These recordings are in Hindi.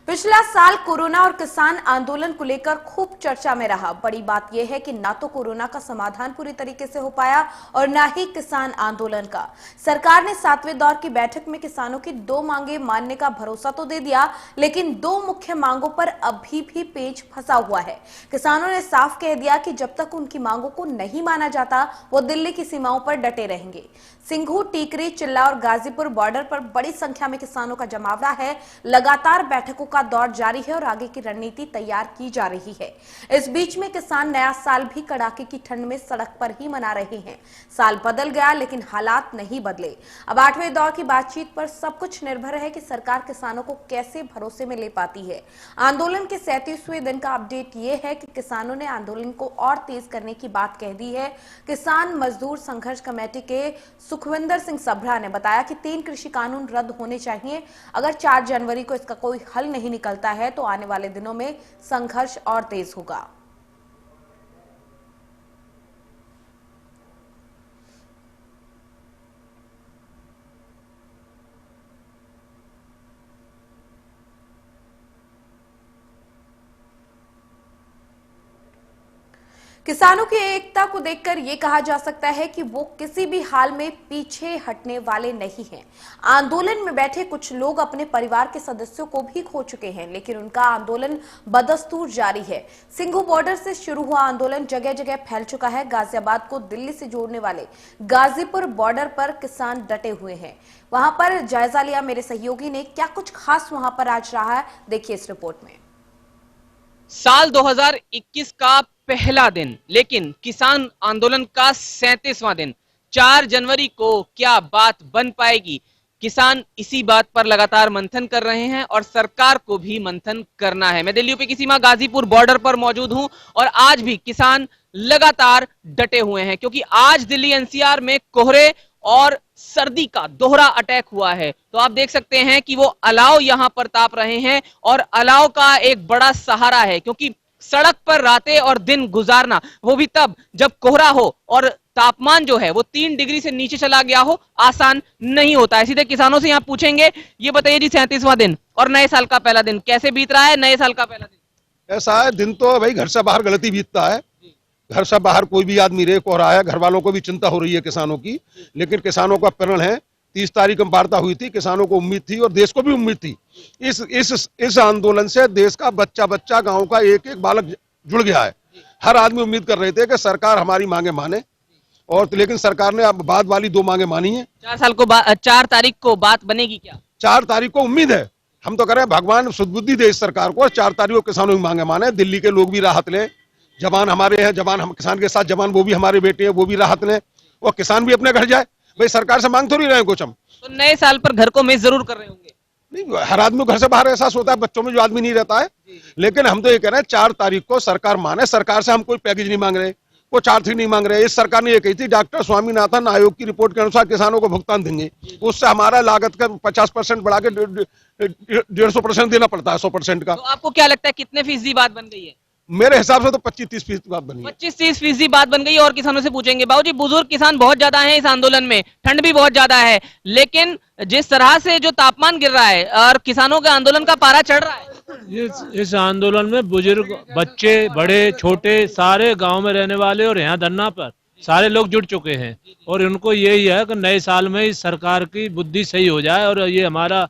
पिछला साल कोरोना और किसान आंदोलन को लेकर खूब चर्चा में रहा। बड़ी बात यह है कि ना तो कोरोना का समाधान पूरी तरीके से हो पाया और ना ही किसान आंदोलन का। सरकार ने 7वें दौर की बैठक में किसानों की 2 मांगे मानने का भरोसा तो दे दिया, लेकिन 2 मुख्य मांगों पर अभी भी पेच फंसा हुआ है। किसानों ने साफ कह दिया कि जब तक उनकी मांगों को नहीं माना जाता, वो दिल्ली की सीमाओं पर डटे रहेंगे। सिंघू, टीकरी, चिल्ला और गाजीपुर बॉर्डर पर बड़ी संख्या में किसानों का जमावड़ा है। लगातार बैठकों का दौर जारी है और आगे की रणनीति तैयार की जा रही है। इस बीच में किसान नया साल भी कड़ाके की ठंड में सड़क पर ही मना रहे हैं। साल बदल गया लेकिन हालात नहीं बदले। अब 8वें दौर की बातचीत पर सब कुछ निर्भर है कि सरकार किसानों को कैसे भरोसे में ले पाती है। आंदोलन के 37वें दिन का अपडेट ये है कि किसानों ने आंदोलन को और तेज करने की बात कह दी है। किसान मजदूर संघर्ष कमेटी के सुखविंदर सिंह सभरा ने बताया कि 3 कृषि कानून रद्द होने चाहिए। अगर 4 जनवरी को इसका कोई हल नहीं निकलता है तो आने वाले दिनों में संघर्ष और तेज होगा। किसानों की एकता को देखकर यह कहा जा सकता है कि वो किसी भी हाल में पीछे हटने वाले नहीं हैं। आंदोलन में बैठे कुछ लोग अपने परिवार के सदस्यों को भी खो चुके हैं, लेकिन उनका आंदोलन बदस्तूर जारी है। सिंघू बॉर्डर से शुरू हुआ आंदोलन जगह जगह फैल चुका है। गाजियाबाद को दिल्ली से जोड़ने वाले गाजीपुर बॉर्डर पर किसान डटे हुए हैं। वहां पर जायजा लिया मेरे सहयोगी ने। क्या कुछ खास वहां पर आज रहा है, देखिए इस रिपोर्ट में। साल 2021 का पहला दिन, लेकिन किसान आंदोलन का 37वां दिन। 4 जनवरी को क्या बात बन पाएगी? किसान इसी बात पर लगातार मंथन कर रहे हैं और सरकार को भी मंथन करना है। मैं दिल्ली यूपी की सीमा गाजीपुर बॉर्डर पर मौजूद हूं और आज भी किसान लगातार डटे हुए हैं, क्योंकि आज दिल्ली एनसीआर में कोहरे और सर्दी का दोहरा अटैक हुआ है। तो आप देख सकते हैं कि वो अलाव यहां पर ताप रहे हैं और अलाव का एक बड़ा सहारा है, क्योंकि सड़क पर रातें और दिन गुजारना, वो भी तब जब कोहरा हो और तापमान जो है वो 3 डिग्री से नीचे चला गया हो, आसान नहीं होता है। सीधे किसानों से यहां पूछेंगे। ये बताइए जी, 37वां दिन और नए साल का पहला दिन कैसे बीत रहा है? नए साल का पहला दिन ऐसा है, दिन तो भाई घर से बाहर गलती बीतता है। घर से बाहर कोई भी आदमी रे को रहा है, घर वालों को भी चिंता हो रही है किसानों की, लेकिन किसानों का प्रण है। 30 तारीख में वार्ता हुई थी, किसानों को उम्मीद थी और देश को भी उम्मीद थी। इस आंदोलन से देश का बच्चा बच्चा, गांव का एक एक बालक जुड़ गया है। हर आदमी उम्मीद कर रहे थे कि सरकार हमारी मांगे माने, और लेकिन सरकार ने अब बाद वाली 2 मांगे मानी है। 4 तारीख को बात बनेगी क्या? 4 तारीख को उम्मीद है। हम तो कह रहे हैं भगवान सुदबुद्धि दे इस सरकार को, 4 तारीख को किसानों की मांगे माने, दिल्ली के लोग भी राहत लें। जवान हमारे हैं, जवान हम किसान के साथ जवान, वो भी हमारे बेटे हैं, वो भी राहत लें और किसान भी अपने घर जाए। भाई सरकार से मांग थोड़ी रहे हैं कुछ हम। तो नए साल पर घर को मिस जरूर कर रहे होंगे। नहीं, हर आदमी घर से बाहर एहसास होता है, बच्चों में जो आदमी नहीं रहता है। लेकिन हम तो ये कह रहे हैं 4 तारीख को सरकार माने। सरकार से हम कोई पैकेज नहीं मांग रहे, कोई 4 नहीं मांग रहे। इस सरकार ने ये कही थी, डॉक्टर स्वामीनाथन आयोग की रिपोर्ट के अनुसार किसानों को भुगतान देंगे। उससे हमारा लागत का 50% बढ़ा के 150% देना पड़ता है, 100% का। तो आपको क्या लगता है कितने फीसदी बात बन गई है? मेरे हिसाब से तो 25-30% बात बनी है। 25-30% बात बन गई है। और किसानों से पूछेंगे। बाबूजी, बुजुर्ग किसान बहुत ज्यादा हैं इस आंदोलन में, ठंड भी बहुत ज्यादा है, लेकिन जिस तरह से जो तापमान गिर रहा है और किसानों के आंदोलन का पारा चढ़ रहा है, इस आंदोलन में बुजुर्ग, बच्चे, बड़े, छोटे, सारे गांव में रहने वाले और यहाँ धरना पर सारे लोग जुड़ चुके हैं। और उनको यही है कि नए साल में इस सरकार की बुद्धि सही हो जाए और ये हमारा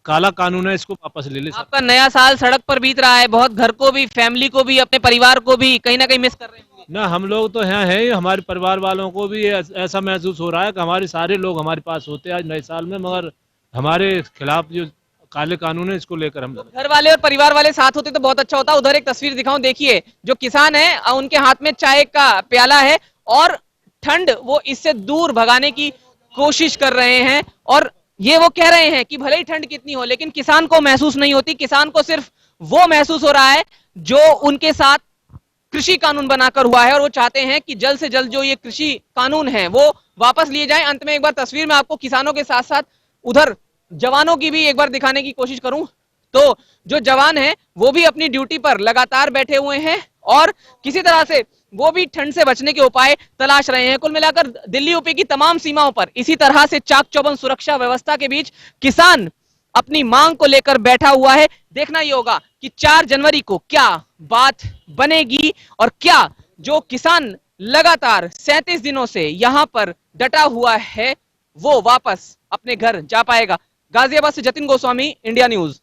काला कानून है, इसको वापस ले ले। आपका नया साल सड़क पर बीत रहा है, बहुत घर को भी, फैमिली को भी, अपने परिवार को भी कहीं ना कहीं मिस कर रहे हैं ना। हम लोग तो यहाँ हैं, हमारे परिवार वालों को भी ऐसा महसूस हो रहा है कि हमारे सारे लोग हमारे पास होते हैं आज नए साल में, मगर हमारे खिलाफ जो काले कानून है इसको लेकर हम घर वाले और परिवार वाले साथ होते तो बहुत अच्छा होता। उधर एक तस्वीर दिखाऊं, देखिए जो किसान है उनके हाथ में चाय का प्याला है और ठंड वो इससे दूर भगाने की कोशिश कर रहे हैं। और ये वो कह रहे हैं कि भले ही ठंड कितनी हो, लेकिन किसान को महसूस नहीं होती। किसान को सिर्फ वो महसूस हो रहा है जो उनके साथ कृषि कानून बनाकर हुआ है, और वो चाहते हैं कि जल्द से जल्द जो ये कृषि कानून है वो वापस लिए जाएं। अंत में एक बार तस्वीर में आपको किसानों के साथ साथ उधर जवानों की भी एक बार दिखाने की कोशिश करूं तो जो जवान हैं वो भी अपनी ड्यूटी पर लगातार बैठे हुए हैं और किसी तरह से वो भी ठंड से बचने के उपाय तलाश रहे हैं। कुल मिलाकर दिल्ली यूपी की तमाम सीमाओं पर इसी तरह से चाक चौबंद सुरक्षा व्यवस्था के बीच किसान अपनी मांग को लेकर बैठा हुआ है। देखना ही होगा कि 4 जनवरी को क्या बात बनेगी और क्या जो किसान लगातार 37 दिनों से यहां पर डटा हुआ है वो वापस अपने घर जा पाएगा। गाजियाबाद से जतिन गोस्वामी, इंडिया न्यूज।